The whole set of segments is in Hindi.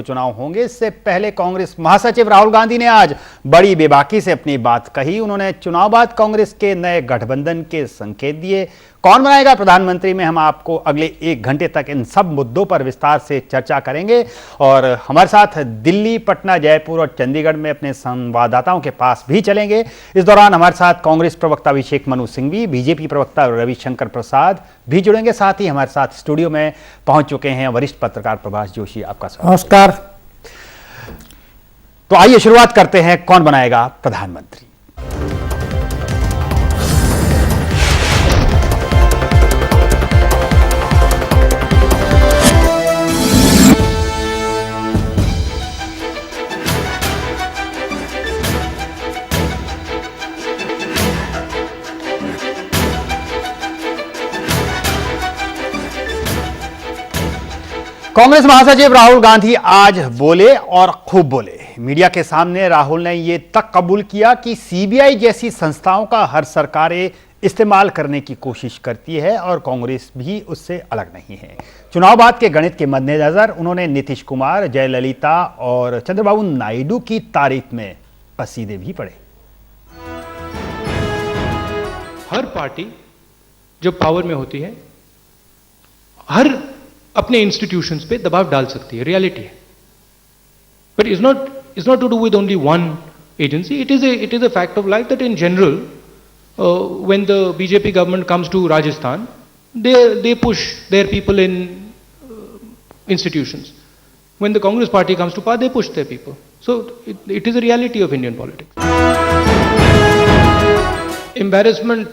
चुनाव होंगे। इससे पहले कांग्रेस महासचिव राहुल गांधी ने आज बड़ी बेबाकी से अपनी बात कही। उन्होंने चुनाव बाद कांग्रेस के नए गठबंधन के संकेत दिए। कौन बनाएगा प्रधानमंत्री में हम आपको अगले 1 घंटे तक इन सब मुद्दों पर विस्तार से चर्चा करेंगे। और हमारे साथ दिल्ली, पटना, जयपुर और चंडीगढ़ में अपने संवाददाताओं के पास भी चलेंगे। इस दौरान हमारे साथ कांग्रेस प्रवक्ता अभिषेक मनु सिंघवी, बीजेपी प्रवक्ता रविशंकर प्रसाद भी जुड़ेंगे। साथ ही हमारे साथ स्टूडियो में पहुंच चुके हैं वरिष्ठ पत्रकार प्रभाष जोशी। आपका स्वागत। नमस्कार। तो आइए शुरुआत करते हैं, कौन बनाएगा प्रधानमंत्री। कांग्रेस महासचिव राहुल गांधी आज बोले और खूब बोले। मीडिया के सामने राहुल ने यह तक कबूल किया कि सीबीआई जैसी संस्थाओं का हर सरकारें इस्तेमाल करने की कोशिश करती है और कांग्रेस भी उससे अलग नहीं है। चुनाव बाद के गणित के मद्देनजर उन्होंने नीतीश कुमार, जयललिता और चंद्रबाबू नायडू की तारीफ में कसीदे भी पढ़े। हर पार्टी जो पावर में होती है, हर अपने इंस्टीट्यूशंस पे दबाव डाल सकती है, रियलिटी है। But is not to do with only one agency. It is a fact of life that in general when the BJP government comes to Rajasthan, they push their people in institutions. When the Congress party comes to power, they push their people. So it is a reality of Indian politics. Embarrassment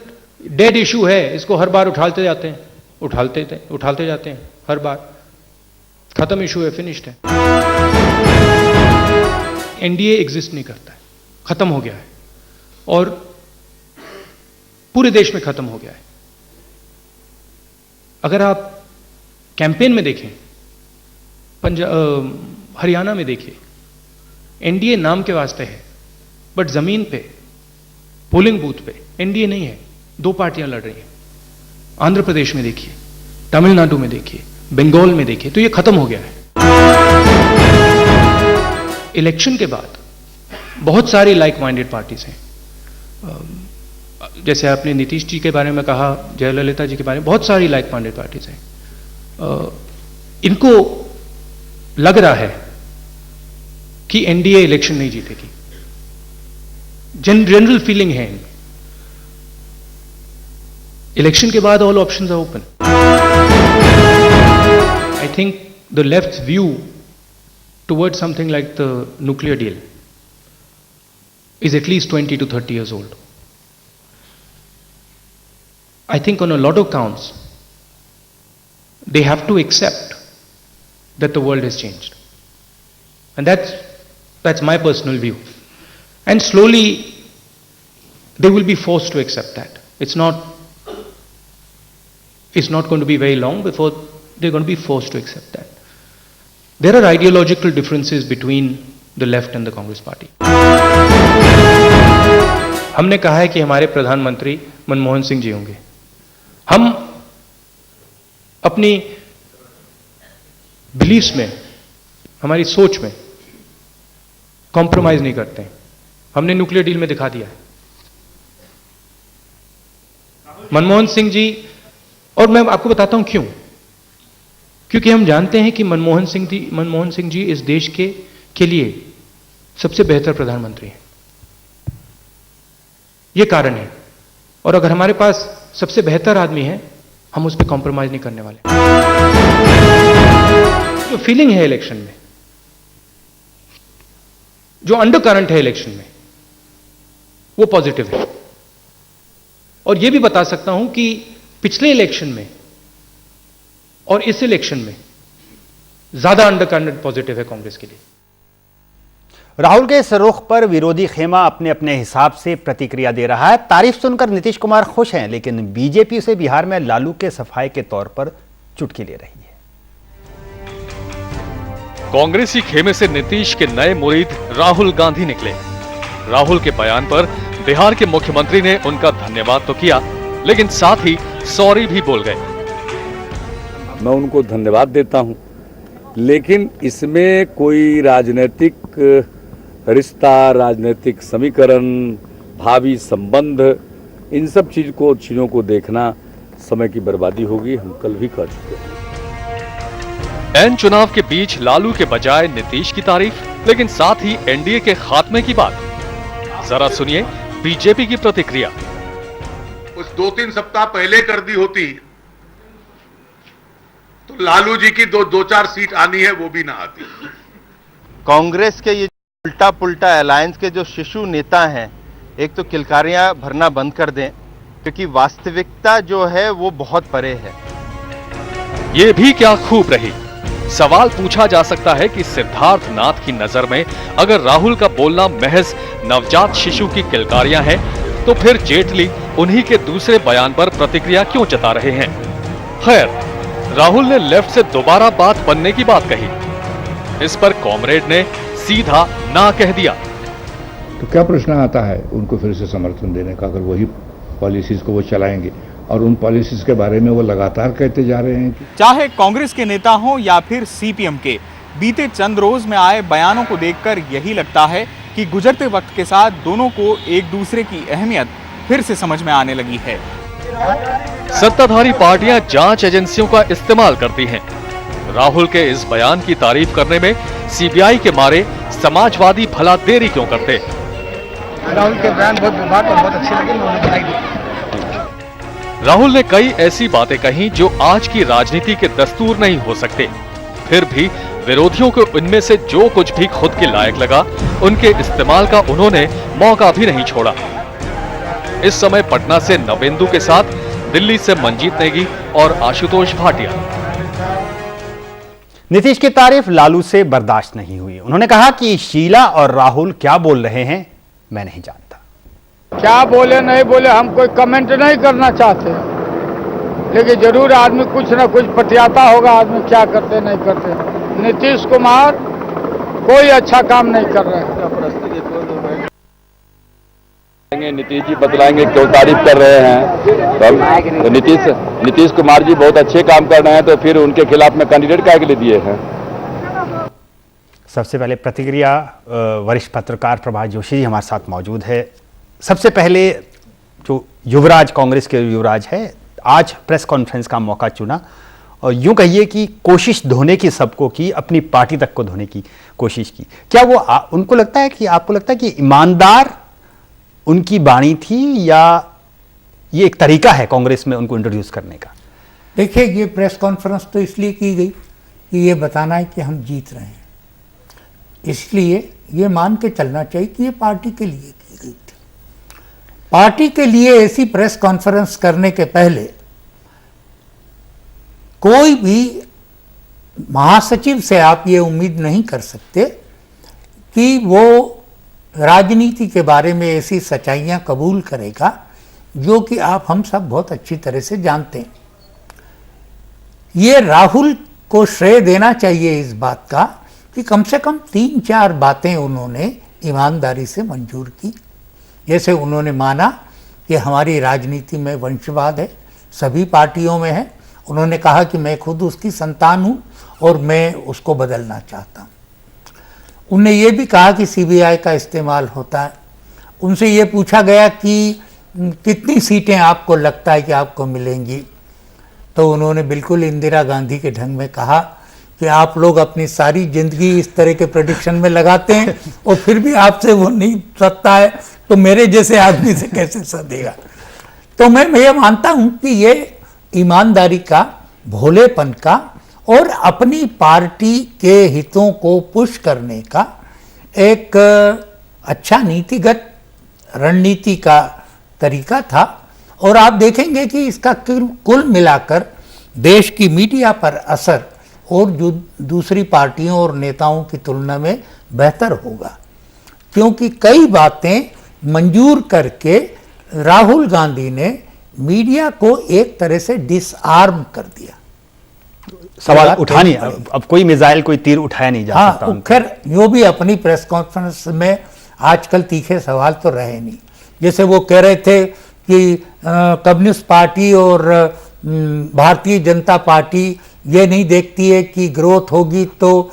dead issue है, इसको हर बार उठाते जाते हैं, उठाते जाते हैं हर बार। खत्म इशू है, फिनिश्ड है। एनडीए एग्जिस्ट नहीं करता है, खत्म हो गया है और पूरे देश में खत्म हो गया है। अगर आप कैंपेन में देखें, हरियाणा में देखिए, एनडीए नाम के वास्ते है, बट जमीन पे, पोलिंग बूथ पे एनडीए नहीं है, 2 पार्टियां लड़ रही हैं। आंध्र प्रदेश में देखिए, तमिलनाडु में देखिए, बंगाल में देखिए, तो ये खत्म हो गया है। इलेक्शन के बाद बहुत सारी लाइक माइंडेड पार्टीज हैं। जैसे आपने नीतीश जी के बारे में कहा, जयललिता जी के बारे में, बहुत सारी लाइक माइंडेड पार्टीज हैं। इनको लग रहा है कि एनडीए इलेक्शन नहीं जीतेगी। जनरल फीलिंग है इनमें। इलेक्शन के बाद all options are open. I think the left view towards something like the nuclear deal is at least 20 to 30 years old. I think on a lot of counts, they have to accept that the world has changed. And that's my personal view. And slowly, they will be forced to accept that. It's not going to be very long before they're going to be forced to accept that. There are ideological differences between the left and the Congress party. हमने कहा है कि हमारे प्रधानमंत्री मनमोहन सिंह जी होंगे। हम अपनी बिलीफ्स में, हमारी सोच में कॉम्प्रोमाइज नहीं करते हैं। हमने न्यूक्लियर डील में दिखा दिया है। मनमोहन सिंह जी, और मैं आपको बताता हूं क्यों। क्योंकि हम जानते हैं कि मनमोहन सिंह जी इस देश के लिए सबसे बेहतर प्रधानमंत्री हैं। ये कारण है। और अगर हमारे पास सबसे बेहतर आदमी है, हम उस पर कॉम्प्रोमाइज नहीं करने वाले। जो फीलिंग है इलेक्शन में, जो अंडर करंट है इलेक्शन में, वो पॉजिटिव है। और यह भी बता सकता हूं कि पिछले इलेक्शन में और इस इलेक्शन में ज्यादा अंडर करंट पॉजिटिव है कांग्रेस के लिए। राहुल के इस रुख पर विरोधी खेमा अपने अपने हिसाब से प्रतिक्रिया दे रहा है। तारीफ सुनकर नीतीश कुमार खुश हैं, लेकिन बीजेपी उसे बिहार में लालू के सफाई के तौर पर चुटकी ले रही है। कांग्रेसी खेमे से नीतीश के नए मुरीद राहुल गांधी निकले। राहुल के बयान पर बिहार के मुख्यमंत्री ने उनका धन्यवाद तो किया, लेकिन साथ ही सॉरी भी बोल गए। मैं उनको धन्यवाद देता हूं लेकिन इसमें कोई राजनीतिक रिश्ता, राजनीतिक समीकरण, भावी संबंध, इन सब चीज़ों को देखना समय की बर्बादी होगी। हम कल भी कह चुके हैं। एन चुनाव के बीच लालू के बजाय नीतीश की तारीफ, लेकिन साथ ही एनडीए के खात्मे की बात। जरा सुनिए बीजेपी की प्रतिक्रिया। उस 2-3 सप्ताह पहले कर दी होती तो लालू जी की दो चार सीट आनी है वो भी ना आती। कांग्रेस के ये उल्टा पुल्टा अलायंस के जो शिशु नेता हैं, एक तो किलकारियां भरना बंद कर दें, क्योंकि वास्तविकता जो है वो बहुत परे है। ये भी क्या खूब रही। सवाल पूछा जा सकता है कि सिद्धार्थ नाथ की नजर में अगर राहुल का बोलना महज नवजात शिशु की किलकारियां हैं, तो फिर जेटली उन्हीं के दूसरे बयान पर प्रतिक्रिया क्यों जता रहे हैं। खैर, राहुल ने लेफ्ट से दोबारा बात बनने की बात कही। इस पर कॉमरेड ने सीधा ना कह दिया। तो क्या प्रश्न आता है उनको फिर से समर्थन देने का, अगर वही पॉलिसीज को वो चलाएंगे, और उन पॉलिसीज के बारे में वो लगातार कहते जा रहे हैं। चाहे कांग्रेस के नेता हों या फिर सीपीएम के, बीते चंद रोज में आए बयानों को देखकर यही लगता है कि गुजरते वक्त के साथ दोनों को एक दूसरे की अहमियत फिर से समझ में आने लगी है। सत्ताधारी पार्टियां जांच एजेंसियों का इस्तेमाल करती हैं। राहुल के इस बयान की तारीफ करने में सीबीआई के मारे समाजवादी भला देरी क्यों करते। राहुल के बयान बहुत विभाग और बहुत अच्छे लगे, उन्होंने बधाई दी। राहुल ने कई ऐसी बातें कही जो आज की राजनीति के दस्तूर नहीं हो सकते। फिर भी विरोधियों को इनमें से जो कुछ भी खुद के लायक लगा, उनके इस्तेमाल का उन्होंने मौका भी नहीं छोड़ा। इस समय पटना से नवेंदु के साथ दिल्ली से मंजीत नेगी और आशुतोष भाटिया। नीतीश की तारीफ लालू से बर्दाश्त नहीं हुई। उन्होंने कहा कि शीला और राहुल क्या बोल रहे हैं मैं नहीं जानता। क्या बोले नहीं बोले हम कोई कमेंट नहीं करना चाहते, लेकिन जरूर आदमी कुछ ना कुछ पटियाता होगा, आदमी क्या करते नहीं करते। नीतीश कुमार कोई अच्छा काम नहीं कर रहे हैं। नीतीश जी बतलाएंगे क्यों तारीफ कर रहे हैं। तो नीतीश कुमार जी बहुत अच्छे काम कर रहे हैं, तो फिर उनके खिलाफ में कैंडिडेट क्या के लिए दिए हैं। सबसे पहले प्रतिक्रिया वरिष्ठ पत्रकार प्रभात जोशी जी हमारे साथ मौजूद है। सबसे पहले जो युवराज, कांग्रेस के युवराज है, आज प्रेस कॉन्फ्रेंस का मौका चुना और यूं कहिए कि कोशिश धोने की सबको की, अपनी पार्टी तक को धोने की कोशिश की। क्या वो उनको लगता है कि, आपको लगता है कि ईमानदार उनकी बाणी थी, या ये एक तरीका है कांग्रेस में उनको इंट्रोड्यूस करने का? देखिए, ये प्रेस कॉन्फ्रेंस तो इसलिए की गई कि ये बताना है कि हम जीत रहे हैं, इसलिए ये मान के चलना चाहिए कि ये पार्टी के लिए की गई थी। पार्टी के लिए ऐसी प्रेस कॉन्फ्रेंस करने के पहले कोई भी महासचिव से आप ये उम्मीद नहीं कर सकते कि वो राजनीति के बारे में ऐसी सच्चाइयां कबूल करेगा जो कि आप हम सब बहुत अच्छी तरह से जानते हैं। ये राहुल को श्रेय देना चाहिए इस बात का कि कम से कम 3-4 बातें उन्होंने ईमानदारी से मंजूर की। जैसे उन्होंने माना कि हमारी राजनीति में वंशवाद है, सभी पार्टियों में है। उन्होंने कहा कि मैं खुद उसकी संतान हूँ और मैं उसको बदलना चाहता हूँ। उन्होंने ये भी कहा कि सीबीआई का इस्तेमाल होता है। उनसे ये पूछा गया कि कितनी सीटें आपको लगता है कि आपको मिलेंगी, तो उन्होंने बिल्कुल इंदिरा गांधी के ढंग में कहा कि आप लोग अपनी सारी जिंदगी इस तरह के प्रेडिक्शन में लगाते हैं और फिर भी आपसे वो नहीं सधता है, तो मेरे जैसे आदमी से कैसे सधेगा। तो मैं ये मानता हूं कि ये ईमानदारी का, भोलेपन का और अपनी पार्टी के हितों को पुश करने का एक अच्छा नीतिगत रणनीति का तरीका था। और आप देखेंगे कि इसका कुल मिलाकर देश की मीडिया पर असर और जो दूसरी पार्टियों और नेताओं की तुलना में बेहतर होगा, क्योंकि कई बातें मंजूर करके राहुल गांधी ने मीडिया को एक तरह से डिसआर्म कर दिया। सवाल उठा नहीं, अब कोई मिसाइल, कोई तीर उठाया नहीं जा सकता। हाँ, खैर जो भी अपनी प्रेस कॉन्फ्रेंस में आजकल तीखे सवाल तो रहे नहीं। जैसे वो कह रहे थे कि कम्युनिस्ट पार्टी और भारतीय जनता पार्टी ये नहीं देखती है कि ग्रोथ होगी तो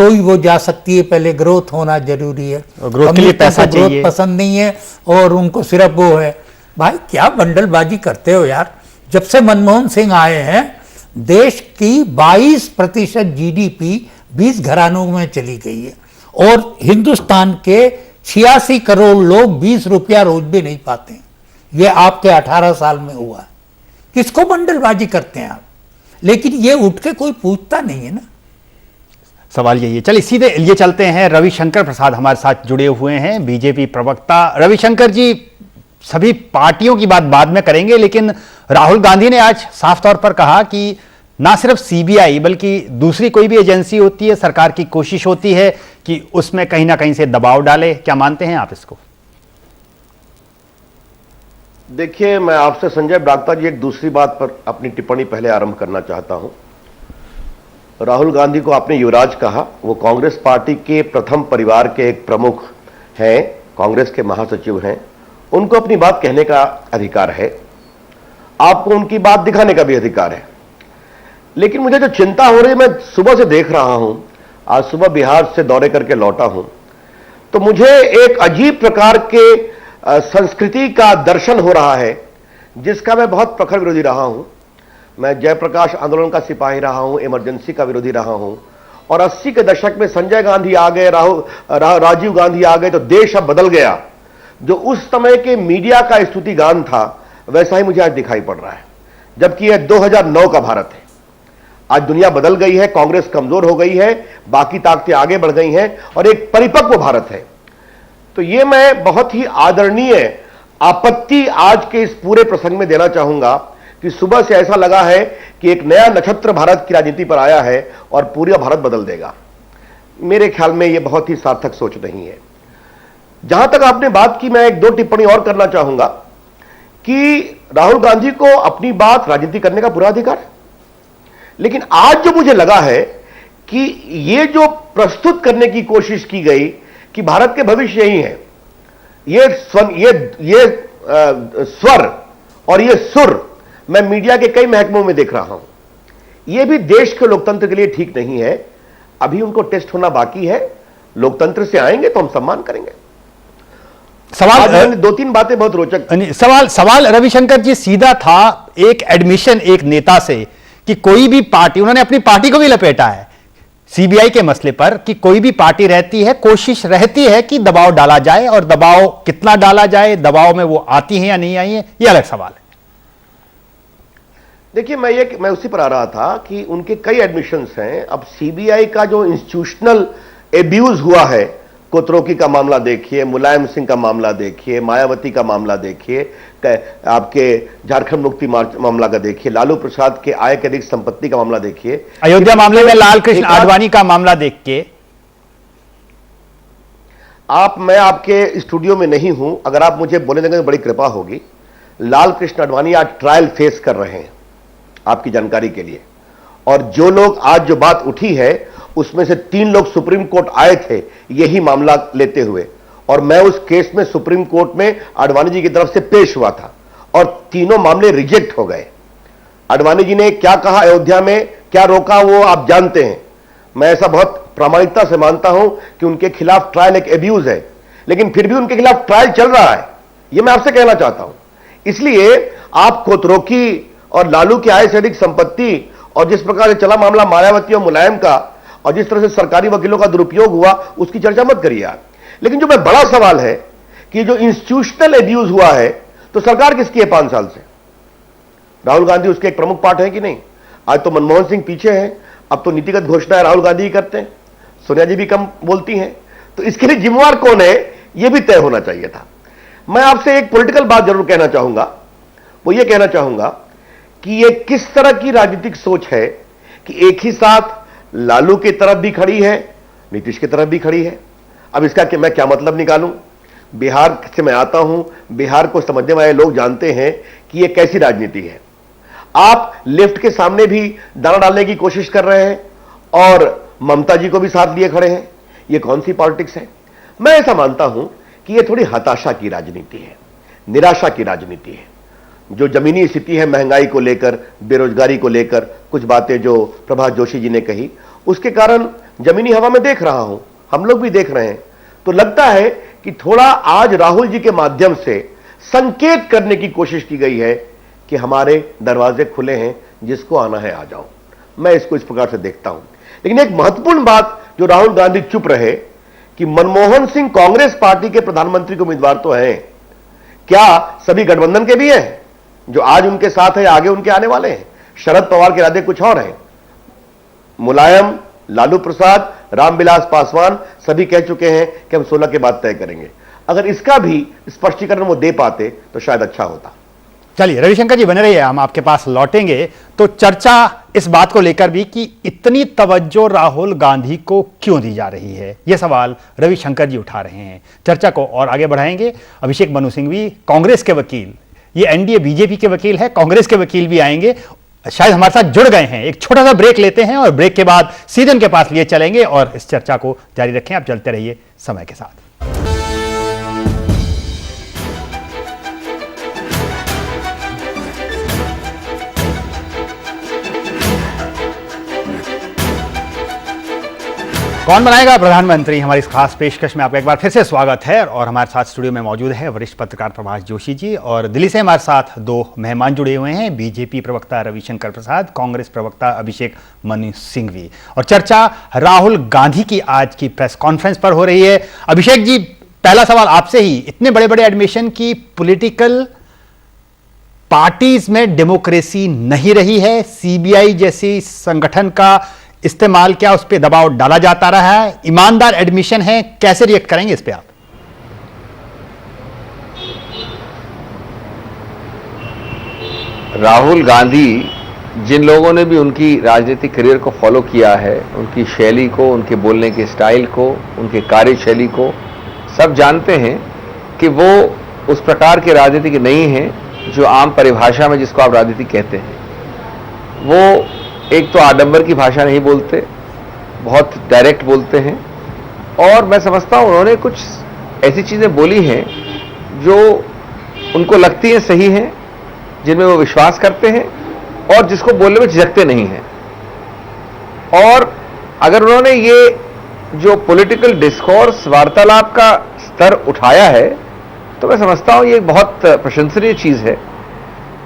ही वो जा सकती है, पहले ग्रोथ होना जरूरी है। ग्रोथ के लिए पैसा ग्रोथ चाहिए। पसंद नहीं है और उनको सिर्फ वो है। भाई क्या बंडलबाजी करते हो यार। जब से मनमोहन सिंह आए हैं देश की 22% जीडीपी 20 घरानों में चली गई है और हिंदुस्तान के 86 करोड़ लोग 20 रुपया रोज भी नहीं पाते। ये आपके 18 साल में हुआ। किसको बंडलबाजी करते हैं आप? लेकिन ये उठ के कोई पूछता नहीं है ना। सवाल यही है। चलिए सीधे ये चलते हैं, रविशंकर प्रसाद हमारे साथ जुड़े हुए हैं, बीजेपी प्रवक्ता। रविशंकर जी, सभी पार्टियों की बात बाद में करेंगे, लेकिन राहुल गांधी ने आज साफ तौर पर कहा कि ना सिर्फ सीबीआई बल्कि दूसरी कोई भी एजेंसी होती है, सरकार की कोशिश होती है कि उसमें कहीं ना कहीं से दबाव डाले। क्या मानते हैं आप इसको? देखिए, मैं आपसे संजय ब्रागता जी एक दूसरी बात पर अपनी टिप्पणी पहले आरंभ करना चाहता हूं। राहुल गांधी को आपने युवराज कहा, वो कांग्रेस पार्टी के प्रथम परिवार के एक प्रमुख हैं, कांग्रेस के महासचिव हैं, उनको अपनी बात कहने का अधिकार है, आपको उनकी बात दिखाने का भी अधिकार है। लेकिन मुझे जो चिंता हो रही है, मैं सुबह से देख रहा हूं, आज सुबह बिहार से दौरे करके लौटा हूं, तो मुझे एक अजीब प्रकार के संस्कृति का दर्शन हो रहा है जिसका मैं बहुत प्रखर विरोधी रहा हूं। मैं जयप्रकाश आंदोलन का सिपाही रहा हूं, इमरजेंसी का विरोधी रहा हूं, और 80 के दशक में संजय गांधी आ गए, राजीव गांधी आ गए तो देश अब बदल गया। जो उस समय के मीडिया का स्तुति गान था वैसा ही मुझे आज दिखाई पड़ रहा है, जबकि यह 2009 का भारत है। आज दुनिया बदल गई है, कांग्रेस कमजोर हो गई है, बाकी ताकतें आगे बढ़ गई हैं और एक परिपक्व भारत है। तो यह मैं बहुत ही आदरणीय आपत्ति आज के इस पूरे प्रसंग में देना चाहूंगा कि सुबह से ऐसा लगा है कि एक नया नक्षत्र भारत की राजनीति पर आया है और पूरा भारत बदल देगा। मेरे ख्याल में यह बहुत ही सार्थक सोच नहीं है। जहां तक आपने बात की, मैं एक दो टिप्पणी और करना चाहूंगा कि राहुल गांधी को अपनी बात राजनीति करने का पूरा अधिकार है, लेकिन आज जो मुझे लगा है कि यह जो प्रस्तुत करने की कोशिश की गई कि भारत के भविष्य यही है, ये स्वर और ये सुर मैं मीडिया के कई महकमों में देख रहा हूं। यह भी देश के लोकतंत्र के लिए ठीक नहीं है। अभी उनको टेस्ट होना बाकी है, लोकतंत्र से आएंगे तो हम सम्मान करेंगे। सवाल दो तीन बातें बहुत रोचक। सवाल रविशंकर जी सीधा था, एक एडमिशन एक नेता से कि कोई भी पार्टी, उन्होंने अपनी पार्टी को भी लपेटा है सीबीआई के मसले पर, कि कोई भी पार्टी रहती है, कोशिश रहती है कि दबाव डाला जाए, और दबाव कितना डाला जाए, दबाव में वो आती है या नहीं आई है, ये अलग सवाल है। देखिए, मैं उसी पर आ रहा था कि उनके कई एडमिशंस हैं। अब सीबीआई का जो इंस्टीट्यूशनल एब्यूज हुआ है, कोतरोकी का मामला देखिए, मुलायम सिंह का मामला देखिए, मायावती का मामला देखिए, आपके झारखंड मुक्ति मामला का देखिए, लालू प्रसाद के आय के अधिक संपत्ति का मामला देखिए, अयोध्या मामले में लाल कृष्ण आडवाणी का मामला देख के मैं आपके स्टूडियो में नहीं हूं, अगर आप मुझे बोलने देंगे तो बड़ी कृपा होगी। लाल कृष्ण आडवाणी आज ट्रायल फेस कर रहे हैं, आपकी जानकारी के लिए, और जो लोग आज जो बात उठी है उसमें से 3 लोग सुप्रीम कोर्ट आए थे यही मामला लेते हुए, और मैं उस केस में सुप्रीम कोर्ट में आडवाणी जी की तरफ से पेश हुआ था और तीनों मामले रिजेक्ट हो गए। आडवाणी जी ने क्या कहा, अयोध्या में क्या रोका, वो आप जानते हैं। मैं ऐसा बहुत प्रामाणिकता से मानता हूं कि उनके खिलाफ ट्रायल एक एब्यूज है, लेकिन फिर भी उनके खिलाफ ट्रायल चल रहा है, यह मैं आपसे कहना चाहता हूं। इसलिए आप कोतरोकी और लालू की आय से अधिक संपत्ति और जिस प्रकार से चला मामला मायावती और मुलायम का, और जिस तरह से सरकारी वकीलों का दुरुपयोग हुआ, उसकी चर्चा मत करिए आप। लेकिन जो मैं बड़ा सवाल है कि जो इंस्टीट्यूशनल एब्यूज हुआ है, तो सरकार किसकी है 5 साल से? राहुल गांधी उसके एक प्रमुख पार्ट है कि नहीं? आज तो मनमोहन सिंह पीछे हैं, अब तो नीतिगत घोषणाएं राहुल गांधी ही करते हैं, सोनिया जी भी कम बोलती हैं, तो इसके लिए जिम्मेवार कौन है यह भी तय होना चाहिए था। मैं आपसे एक पॉलिटिकल बात जरूर कहना चाहूंगा, वो ये कहना चाहूंगा कि यह किस तरह की राजनीतिक सोच है कि एक ही साथ लालू की तरफ भी खड़ी है, नीतीश की तरफ भी खड़ी है। अब इसका कि मैं क्या मतलब निकालूं? बिहार से मैं आता हूं, बिहार को समझने वाले लोग जानते हैं कि यह कैसी राजनीति है। आप लेफ्ट के सामने भी दाना डालने की कोशिश कर रहे हैं और ममता जी को भी साथ लिए खड़े हैं। यह कौन सी पॉलिटिक्स है? मैं ऐसा मानता हूं कि यह थोड़ी हताशा की राजनीति है, निराशा की राजनीति है। जो जमीनी स्थिति है महंगाई को लेकर, बेरोजगारी को लेकर, कुछ बातें जो प्रभात जोशी जी ने कही, उसके कारण जमीनी हवा में देख रहा हूं, हम लोग भी देख रहे हैं। तो लगता है कि थोड़ा आज राहुल जी के माध्यम से संकेत करने की कोशिश की गई है कि हमारे दरवाजे खुले हैं, जिसको आना है आ जाओ। मैं इसको इस प्रकार से देखता हूं। लेकिन एक महत्वपूर्ण बात जो राहुल गांधी चुप रहे कि मनमोहन सिंह कांग्रेस पार्टी के प्रधानमंत्री के उम्मीदवार तो हैं, क्या सभी गठबंधन के भी हैं? जो आज उनके साथ है आगे उनके आने वाले हैं। शरद पवार के इरादे कुछ और हैं। मुलायम, लालू प्रसाद, रामविलास पासवान सभी कह चुके हैं कि हम 16 के बाद तय करेंगे। अगर इसका भी स्पष्टीकरण वो दे पाते तो शायद अच्छा होता। चलिए रविशंकर जी बने रहिए, हम आपके पास लौटेंगे। तो चर्चा इस बात को लेकर भी कि इतनी तवज्जो राहुल गांधी को क्यों दी जा रही है, यह सवाल रविशंकर जी उठा रहे हैं। चर्चा को और आगे बढ़ाएंगे। अभिषेक मनु सिंघवी कांग्रेस के वकील, ये एनडीए बीजेपी के वकील है, कांग्रेस के वकील भी आएंगे, शायद हमारे साथ जुड़ गए हैं। एक छोटा सा ब्रेक लेते हैं और ब्रेक के बाद सीधे उनके पास लिए चलेंगे और इस चर्चा को जारी रखें। आप चलते रहिए समय के साथ। कौन बनाएगा प्रधानमंत्री, हमारी इस खास पेशकश में आपका एक बार फिर से स्वागत है। और हमारे साथ स्टूडियो में मौजूद है वरिष्ठ पत्रकार प्रभात जोशी जी, और दिल्ली से हमारे साथ दो मेहमान जुड़े हुए हैं, बीजेपी प्रवक्ता रविशंकर प्रसाद, कांग्रेस प्रवक्ता अभिषेक मनु सिंघवी। और चर्चा राहुल गांधी की आज की प्रेस कॉन्फ्रेंस पर हो रही है। अभिषेक जी, पहला सवाल आपसे ही, इतने बड़े बड़े एडमिशन की पॉलिटिकल पार्टीज में डेमोक्रेसी नहीं रही है, सीबीआई जैसी संगठन का इस्तेमाल, क्या उस पर दबाव डाला जाता रहा है? ईमानदार एडमिशन है, कैसे रिएक्ट करेंगे इस पे आप? राहुल गांधी, जिन लोगों ने भी उनकी राजनीतिक करियर को फॉलो किया है, उनकी शैली को, उनके बोलने के स्टाइल को, उनके कार्यशैली को, सब जानते हैं कि वो उस प्रकार के राजनीतिक नहीं हैं जो आम परिभाषा में जिसको आप राजनीति कहते हैं। वो एक तो आडंबर की भाषा नहीं बोलते, बहुत डायरेक्ट बोलते हैं, और मैं समझता हूं उन्होंने कुछ ऐसी चीजें बोली हैं जो उनको लगती हैं सही हैं, जिनमें वो विश्वास करते हैं और जिसको बोलने में झिझकते नहीं हैं। और अगर उन्होंने ये जो पॉलिटिकल डिस्कोर्स, वार्तालाप का स्तर उठाया है, तो मैं समझता हूं ये बहुत प्रशंसनीय चीज है।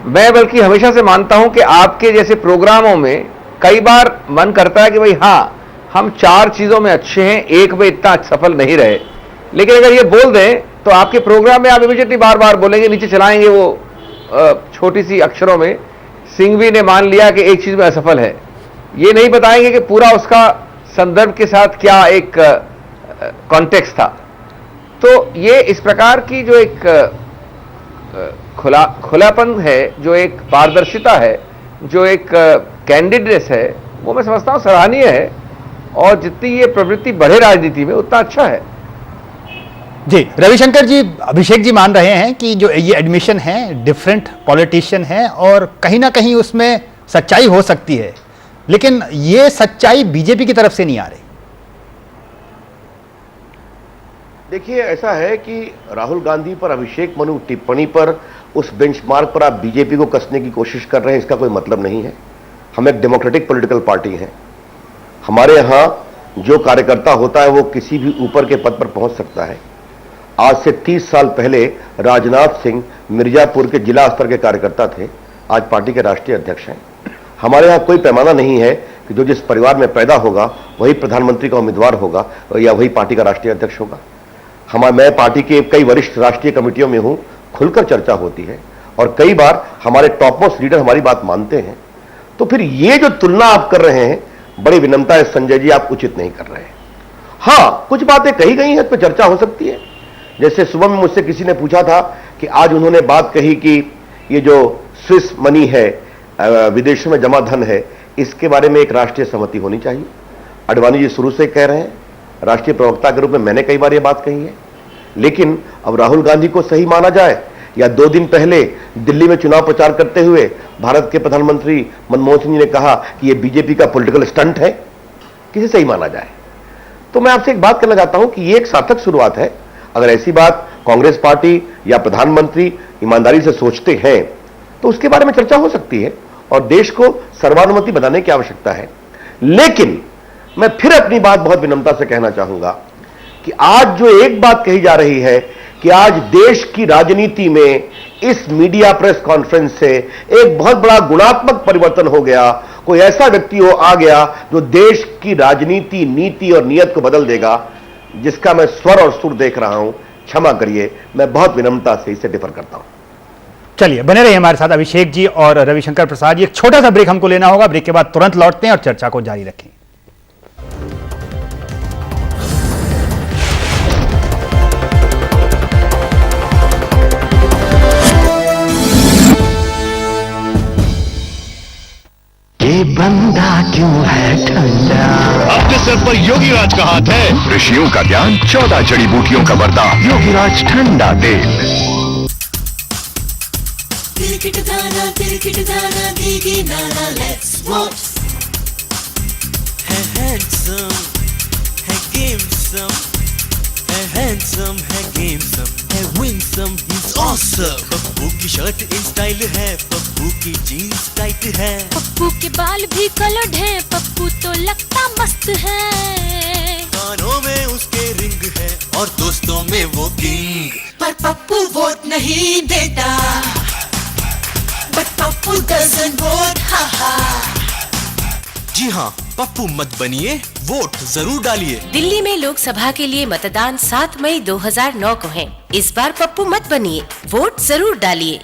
मैं बल्कि हमेशा से मानता हूं कि आपके जैसे प्रोग्रामों में कई बार मन करता है कि भाई हाँ, हम 4 चीजों में अच्छे हैं, एक में इतना सफल नहीं रहे, लेकिन अगर ये बोल दें तो आपके प्रोग्राम में आप इमीडिएटली बार बार बोलेंगे, नीचे चलाएंगे वो छोटी सी अक्षरों में, सिंघवी ने मान लिया कि एक चीज में असफल है। ये नहीं बताएंगे कि पूरा उसका संदर्भ के साथ क्या एक कॉन्टेक्स्ट था। तो ये इस प्रकार की जो एक खुलापन है, जो एक पारदर्शिता है, जो एक कैंडिडनेस है, वो मैं समझता हूं सराहनीय है। और जितनी ये प्रवृत्ति बढ़े राजनीति में उतना अच्छा है। जी रविशंकर जी, अभिषेक जी मान रहे हैं कि जो ये एडमिशन है, डिफरेंट पॉलिटिशियन है और कहीं ना कहीं उसमें सच्चाई हो सकती है, लेकिन ये सच्चाई बीजेपी की तरफ से नहीं आ रही। देखिए, ऐसा है कि राहुल गांधी पर अभिषेक मनु टिप्पणी पर उस बेंचमार्क पर आप बीजेपी को कसने की कोशिश कर रहे हैं, इसका कोई मतलब नहीं है। हम एक डेमोक्रेटिक पॉलिटिकल पार्टी हैं। हमारे यहां जो कार्यकर्ता होता है वो किसी भी ऊपर के पद पर पहुंच सकता है। आज से 30 साल पहले राजनाथ सिंह मिर्जापुर के जिला स्तर के कार्यकर्ता थे, आज पार्टी के राष्ट्रीय अध्यक्ष हैं। हमारे यहां कोई पैमाना नहीं है कि जो जिस परिवार में पैदा होगा वही प्रधानमंत्री का उम्मीदवार होगा या वही पार्टी का राष्ट्रीय अध्यक्ष होगा। मैं पार्टी के कई वरिष्ठ राष्ट्रीय कमेटियों में हूं, खुलकर चर्चा होती है और कई बार हमारे टॉप मोस्ट लीडर हमारी बात मानते हैं। तो फिर ये जो तुलना आप कर रहे हैं, बड़ी विनम्रता है संजय जी, आप उचित नहीं कर रहे हैं। हां, कुछ बातें कही गई हैं, इस पर चर्चा हो सकती है। जैसे सुबह में मुझसे किसी ने पूछा था कि आज उन्होंने बात कही कि ये जो स्विस मनी है, विदेशों में जमा धन है, इसके बारे में एक राष्ट्रीय सहमति होनी चाहिए। अडवाणी जी शुरू से कह रहे हैं, राष्ट्रीय प्रवक्ता के रूप में मैंने कई बार ये बात कही है। लेकिन अब राहुल गांधी को सही माना जाए या 2 दिन पहले दिल्ली में चुनाव प्रचार करते हुए भारत के प्रधानमंत्री मनमोहन सिंह जी ने कहा कि यह बीजेपी का पॉलिटिकल स्टंट है, किसे सही माना जाए? तो मैं आपसे एक बात कहना चाहता हूं कि यह एक सार्थक शुरुआत है। अगर ऐसी बात कांग्रेस पार्टी या प्रधानमंत्री ईमानदारी से सोचते हैं तो उसके बारे में चर्चा हो सकती है और देश को सर्वानुमति बनाने की आवश्यकता है। लेकिन मैं फिर अपनी बात बहुत विनम्रता से कहना चाहूंगा कि आज जो एक बात कही जा रही है कि आज देश की राजनीति में इस मीडिया प्रेस कॉन्फ्रेंस से एक बहुत बड़ा गुणात्मक परिवर्तन हो गया, कोई ऐसा व्यक्ति आ गया जो देश की राजनीति, नीति और नीयत को बदल देगा, जिसका मैं स्वर और सुर देख रहा हूं, क्षमा करिए, मैं बहुत विनम्रता से इसे डिफर करता हूं। चलिए बने रहिए हमारे साथ अभिषेक जी और रविशंकर प्रसाद जी। एक छोटा सा ब्रेक हमको लेना होगा, ब्रेक के बाद तुरंत लौटते हैं और चर्चा को जारी रखें। ये बंदा क्यों है ठंडा? आपके सर पर योगी राज का हाथ है। ऋषियों का ज्ञान, 14 जड़ी बूटियों का वरदान, योगी राज ठंडा तेल। तिलकिट दाना देगी नाना, लेट्स वॉच। है हैंडसम, है गेमसम, है हैंडसम, है गेमसम, है Winsome, he is awesome. Pappu की शर्ट इन स्टाइल है, पप्पू की जीन्स टाइट है, पप्पू के बाल भी कलर्ड है, पप्पू तो लगता मस्त है। कानों में उसके रिंग है और दोस्तों में वो किंग। पर पप्पू वोट नहीं देता, बट पप्पू डजंट वोट, हा हा। जी हाँ, पप्पू मत बनिए, वोट जरूर डालिए। दिल्ली में लोकसभा के लिए मतदान 7 मई 2009 को है। इस बार पप्पू मत बनिए, वोट जरूर डालिए।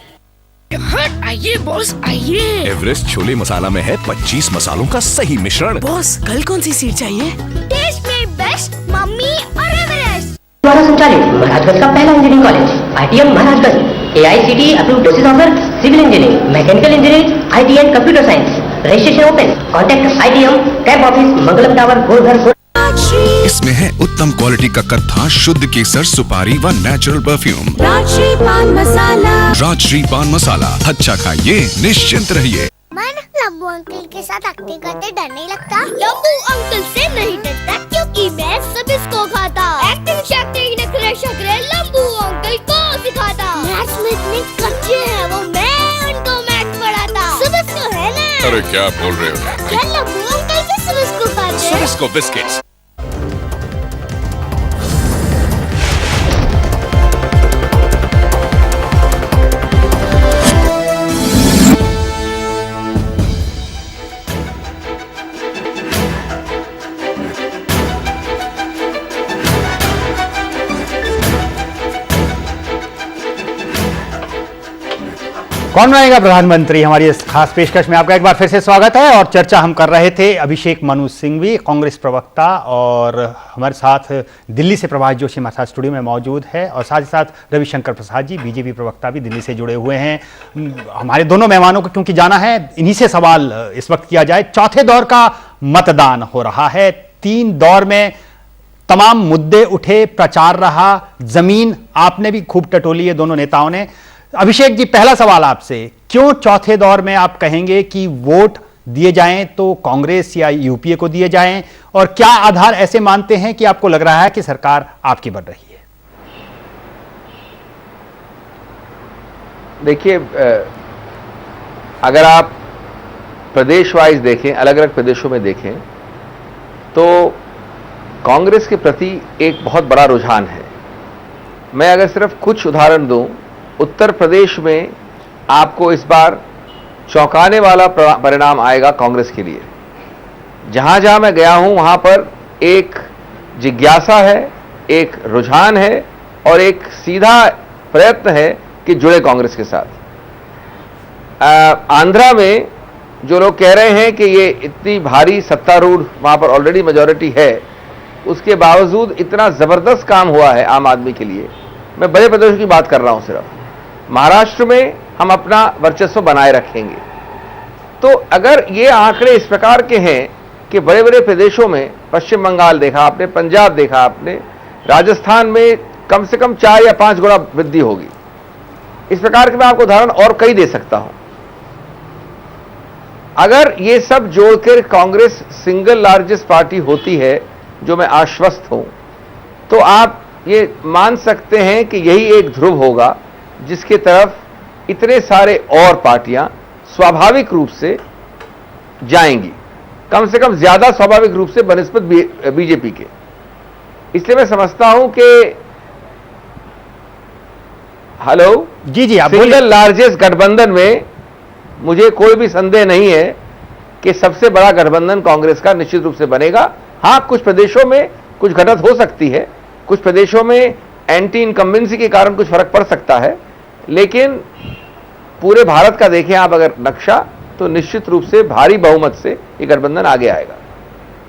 आइए बॉस आइए। एवरेस्ट छोले मसाला में है 25 मसालों का सही मिश्रण। बॉस कल कौन सी सीट चाहिए? टेस्ट में बेस्ट, मम्मी और एवरेस्ट। द्वारा संचालित महाराजगंज का पहला engineering college ITM Maharajganj. AICTE approved courses offer civil engineering, mechanical engineering, IT and computer science. Registration open. Contact ITM camp office, Mangalam tower, Golghar. इसमें है उत्तम क्वालिटी का कत्था, शुद्ध केसर, सुपारी व नेचुरल परफ्यूम। राजश्री पान मसाला। राजश्री पान मसाला, अच्छा खाइए, निश्चिंत रहिए। लंबू अंकल के साथ एक्टिंग करते डर नहीं लगता? लंबू अंकल से नहीं डरता क्योंकि मैं सब इसको खाता। एक्टिंग शैक्टिंग नखरे शकरे लंबू अंकल को सिखाता। मैथ्स में इतने कच्चे हैं वो, मैं उनको मैथ्स पढ़ाता। सब इसको है ना? अरे क्या बोल रहे हो? क्या लंबू अंकल भी सब इसको खाते हैं? सब इसको बिस्किट्स। कौन बनेगा प्रधानमंत्री, हमारी इस खास पेशकश में आपका एक बार फिर से स्वागत है। और चर्चा हम कर रहे थे अभिषेक मनु सिंघवी, कांग्रेस प्रवक्ता, और हमारे साथ दिल्ली से प्रभाष जोशी हमारे साथ स्टूडियो में मौजूद है, और साथ ही साथ रविशंकर प्रसाद जी, बीजेपी प्रवक्ता, भी दिल्ली से जुड़े हुए हैं। हमारे दोनों मेहमानों को क्योंकि जाना है, इन्हीं से सवाल इस वक्त किया जाए। चौथे दौर का मतदान हो रहा है। 3 दौर में तमाम मुद्दे उठे, प्रचार रहा, जमीन आपने भी खूब टटोली है दोनों नेताओं ने। अभिषेक जी, पहला सवाल आपसे, क्यों चौथे दौर में आप कहेंगे कि वोट दिए जाएं तो कांग्रेस या यूपीए को दिए जाएं, और क्या आधार ऐसे मानते हैं कि आपको लग रहा है कि सरकार आपकी बन रही है? देखिए, अगर आप प्रदेश वाइज देखें, अलग अलग प्रदेशों में देखें, तो कांग्रेस के प्रति एक बहुत बड़ा रुझान है। मैं अगर सिर्फ कुछ उदाहरण दूं, उत्तर प्रदेश में आपको इस बार चौंकाने वाला परिणाम आएगा कांग्रेस के लिए। जहां जहां मैं गया हूं वहां पर एक जिज्ञासा है, एक रुझान है और एक सीधा प्रयत्न है कि जुड़े कांग्रेस के साथ। आंध्रा में जो लोग कह रहे हैं कि ये इतनी भारी सत्तारूढ़ वहां पर ऑलरेडी मेजॉरिटी है, उसके बावजूद इतना जबरदस्त काम हुआ है आम आदमी के लिए। मैं बड़े प्रदेशों की बात कर रहा हूं सिर्फ। महाराष्ट्र में हम अपना वर्चस्व बनाए रखेंगे। तो अगर ये आंकड़े इस प्रकार के हैं कि बड़े बड़े प्रदेशों में, पश्चिम बंगाल देखा आपने, पंजाब देखा आपने, राजस्थान में कम से कम 4 या 5 गुना वृद्धि होगी। इस प्रकार के मैं आपको उदाहरण और कई दे सकता हूं। अगर ये सब जोड़कर कांग्रेस सिंगल लार्जेस्ट पार्टी होती है, जो मैं आश्वस्त हूं, तो आप ये मान सकते हैं कि यही एक ध्रुव होगा जिसके तरफ इतने सारे और पार्टियां स्वाभाविक रूप से जाएंगी, कम से कम ज्यादा स्वाभाविक रूप से बनिस्बत बीजेपी के। इसलिए मैं समझता हूं कि हेलो जी आप सिंगल लार्जेस्ट गठबंधन में मुझे कोई भी संदेह नहीं है कि सबसे बड़ा गठबंधन कांग्रेस का निश्चित रूप से बनेगा। हां, कुछ प्रदेशों में कुछ घटत हो सकती है, कुछ प्रदेशों में एंटी इनकम्बेंसी के कारण कुछ फर्क पड़ सकता है, लेकिन पूरे भारत का देखें आप अगर नक्शा, तो निश्चित रूप से भारी बहुमत से ये गठबंधन आगे आएगा।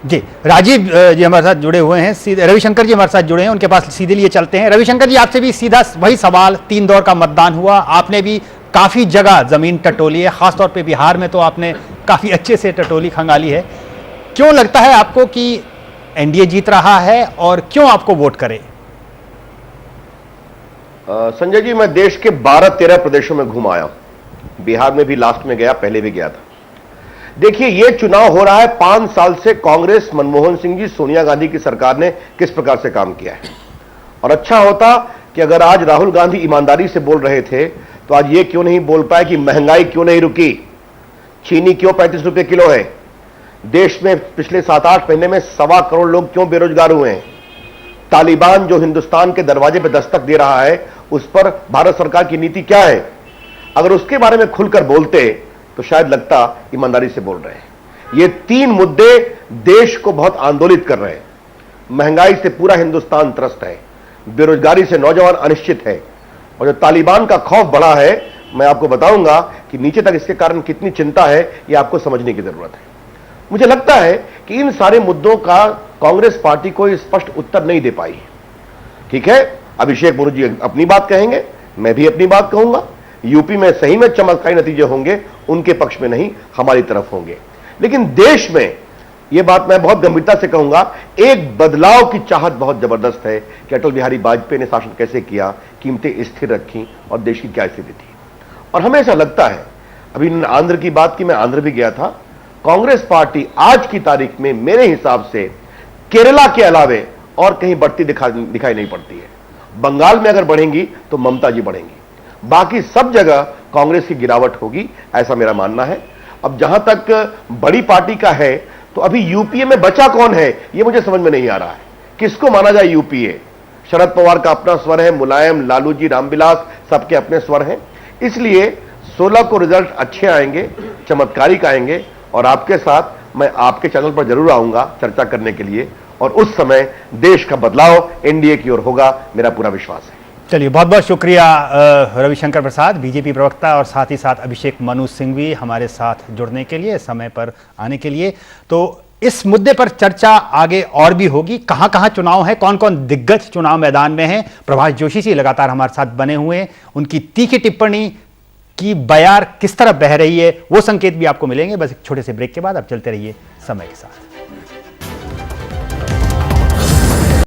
जी, राजीव जी हमारे साथ जुड़े हुए हैं, सीधे रविशंकर जी हमारे साथ जुड़े हैं, उनके पास सीधे लिए चलते हैं। रविशंकर जी, आपसे भी सीधा वही सवाल, 3 दौर का मतदान हुआ, आपने भी काफी जगह जमीन टटोली है, खासतौर पे बिहार में तो आपने काफी अच्छे से टटोली खंगाली है। क्यों लगता है आपको कि एनडीए जीत रहा है और क्यों आपको वोट करे? संजय जी, मैं देश के 12-13 प्रदेशों में घूम आया, बिहार में भी लास्ट में गया, पहले भी गया था। देखिए, यह चुनाव हो रहा है 5 साल से कांग्रेस, मनमोहन सिंह जी, सोनिया गांधी की सरकार ने किस प्रकार से काम किया है। और अच्छा होता कि अगर आज राहुल गांधी ईमानदारी से बोल रहे थे तो आज ये क्यों नहीं बोल पाए कि महंगाई क्यों नहीं रुकी, चीनी क्यों 35 रुपए किलो है, देश में पिछले 7-8 महीने में 1.25 करोड़ लोग क्यों बेरोजगार हुए हैं, तालिबान जो हिंदुस्तान के दरवाजे पर दस्तक दे रहा है उस पर भारत सरकार की नीति क्या है। अगर उसके बारे में खुलकर बोलते तो शायद लगता ईमानदारी से बोल रहे हैं। ये 3 मुद्दे देश को बहुत आंदोलित कर रहे हैं। महंगाई से पूरा हिंदुस्तान त्रस्त है, बेरोजगारी से नौजवान अनिश्चित है, और जो तालिबान का खौफ बढ़ा है, मैं आपको बताऊंगा कि नीचे तक इसके कारण कितनी चिंता है, ये आपको समझने की जरूरत है। मुझे लगता है कि इन सारे मुद्दों का कांग्रेस पार्टी कोई स्पष्ट उत्तर नहीं दे पाई। ठीक है, अभिषेक मनु जी अपनी बात कहेंगे, मैं भी अपनी बात कहूंगा। यूपी में सही में चमत्कारी नतीजे होंगे, उनके पक्ष में नहीं, हमारी तरफ होंगे। लेकिन देश में यह बात मैं बहुत गंभीरता से कहूंगा, एक बदलाव की चाहत बहुत जबरदस्त है कि अटल बिहारी वाजपेयी ने शासन कैसे किया, कीमतें स्थिर रखी और देश की क्या स्थिति थी। और हमें ऐसा लगता है, अभी आंध्र की बात की, मैं आंध्र भी गया था, कांग्रेस पार्टी आज की तारीख में मेरे हिसाब से केरला के अलावे और कहीं बढ़ती दिखाई नहीं पड़ती है। बंगाल में अगर बढ़ेंगी तो ममता जी बढ़ेंगी, बाकी सब जगह कांग्रेस की गिरावट होगी, ऐसा मेरा मानना है। अब जहां तक बड़ी पार्टी का है, तो अभी यूपीए में बचा कौन है यह मुझे समझ में नहीं आ रहा है। किसको माना जाए यूपीए? शरद पवार का अपना स्वर है, मुलायम, लालू जी, रामविलास, सबके अपने स्वर हैं। इसलिए 16 को रिजल्ट अच्छे आएंगे, चमत्कारिक आएंगे, और आपके साथ मैं आपके चैनल पर जरूर आऊंगा चर्चा करने के लिए, और उस समय देश का बदलाव एनडीए की ओर होगा, मेरा पूरा विश्वास है। चलिए, बहुत बहुत शुक्रिया रविशंकर प्रसाद, बीजेपी प्रवक्ता, और साथ ही साथ अभिषेक मनु सिंघवी हमारे साथ जुड़ने के लिए, समय पर आने के लिए। तो इस मुद्दे पर चर्चा आगे और भी होगी, कहां कहां चुनाव है, कौन कौन दिग्गज चुनाव मैदान में हैं। प्रभाष जोशी जी लगातार हमारे साथ बने हुए हैं, उनकी तीखी टिप्पणी की बयार किस तरह बह रही है वो संकेत भी आपको मिलेंगे। बस एक छोटे से ब्रेक के बाद अब चलते रहिए समय के साथ।